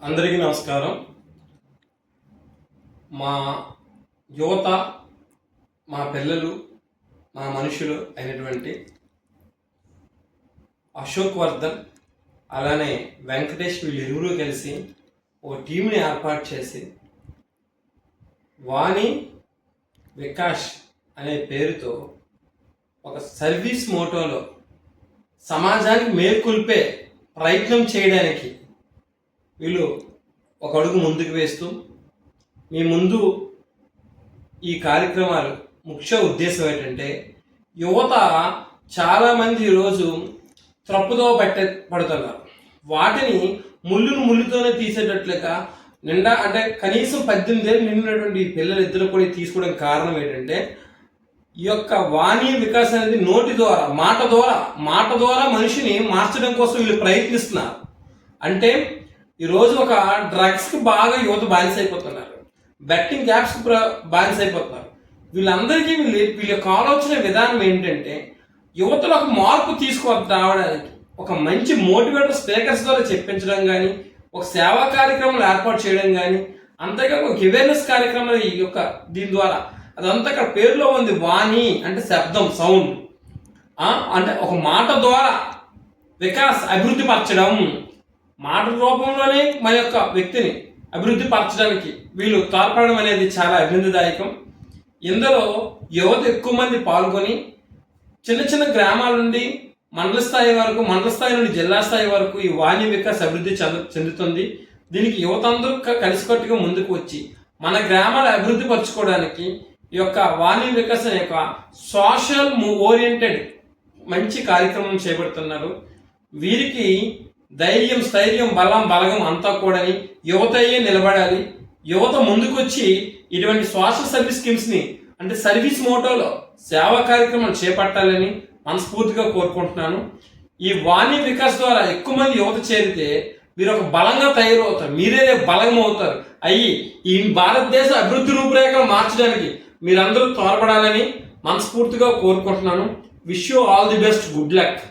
అందరికీ నమస్కారం. మా యువత, మా పిల్లలు, మా మనుషులు అయినటువంటి అశోక్ వర్ధన్ అలానే వెంకటేష్ వీళ్ళిరువురు కలిసి ఒక టీంని ఏర్పాటు చేసి వాణి వికాష్ అనే పేరుతో ఒక సర్వీస్ మోటోలో సమాజానికి మేల్కొల్పే ప్రయత్నం చేయడానికి వీళ్ళు ఒక అడుగు ముందుకు వేస్తూ మీ ముందు ఈ కార్యక్రమాలు ముఖ్య ఉద్దేశం ఏంటంటే యువత చాలామంది ఈరోజు త్రప్పుదో పడుతున్నారు. వాటిని ముళ్ళుతోనే తీసేటట్లుగా అంటే కనీసం 18 ఏళ్ళు నిండినటువంటి పిల్లలిద్దరూ కూడా తీసుకోవడానికి కారణం ఏంటంటే ఈ యొక్క వాణి వికాస్ అనేది నోటి ద్వారా మాట ద్వారా మనిషిని మార్చడం కోసం వీళ్ళు ప్రయత్నిస్తున్నారు. అంటే ఈరోజు ఒక డ్రగ్స్కి బాగా యువత బానిస అయిపోతున్నారు, బెట్టింగ్ యాప్స్కి బానిస అయిపోతున్నారు. వీళ్ళందరికీ వీళ్ళ యొక్క ఆలోచన విధానం ఏంటంటే యువతలో ఒక మార్పు రావడానికి ఒక మంచి మోటివేటర్ స్పీకర్స్ ద్వారా చెప్పించడం కానీ, ఒక సేవా కార్యక్రమాలు ఏర్పాటు చేయడం కానీ, అంతేకాక ఒక అవేర్నెస్ కార్యక్రమాలు ఈ యొక్క దీని ద్వారా అదంతా అక్కడ పేరులో ఉంది. వాణి అంటే శబ్దం, సౌండ్, అంటే ఒక మాట ద్వారా వికాస్ అభివృద్ధి పరచడం, మాట రూపంలోనే మన యొక్క వ్యక్తిని అభివృద్ధి పరచడానికి వీళ్ళు తోడ్పడడం అనేది చాలా అభినందదాయకం. ఇందులో యువత ఎక్కువ మంది పాల్గొని చిన్న చిన్న గ్రామాల నుండి మండల స్థాయి నుండి జిల్లా స్థాయి వరకు ఈ వాణి వికాస్ అభివృద్ధి చెందుతుంది. దీనికి యువత అందరూ కలిసికట్టుగా ముందుకు వచ్చి మన గ్రామాల అభివృద్ధి పరచుకోవడానికి ఈ యొక్క వాణి వికాస్ అనే యొక్క సోషల్ ఓరియంటెడ్ మంచి కార్యక్రమం చేపడుతున్నారు. వీరికి ధైర్యం, స్థైర్యం, బలగం అంతా కూడాని యువతయే నిలబడాలి. యువత ముందుకొచ్చి ఇటువంటి సోషల్ సర్వీస్ స్కీమ్స్ని అంటే సర్వీస్ మోటోలో సేవా కార్యక్రమాలు చేపట్టాలని మనస్ఫూర్తిగా కోరుకుంటున్నాను. ఈ వాణి వికాస్ ద్వారా ఎక్కువ మంది యువత చేరితే మీరు ఒక బలంగా తయారవుతారు, మీరే బలం అవుతారు. ఈ భారతదేశ అభివృద్ధి రూపురేఖలు మార్చడానికి మీరందరూ తోడ్పడాలని మనస్ఫూర్తిగా కోరుకుంటున్నాను. Wish you all the best, good luck.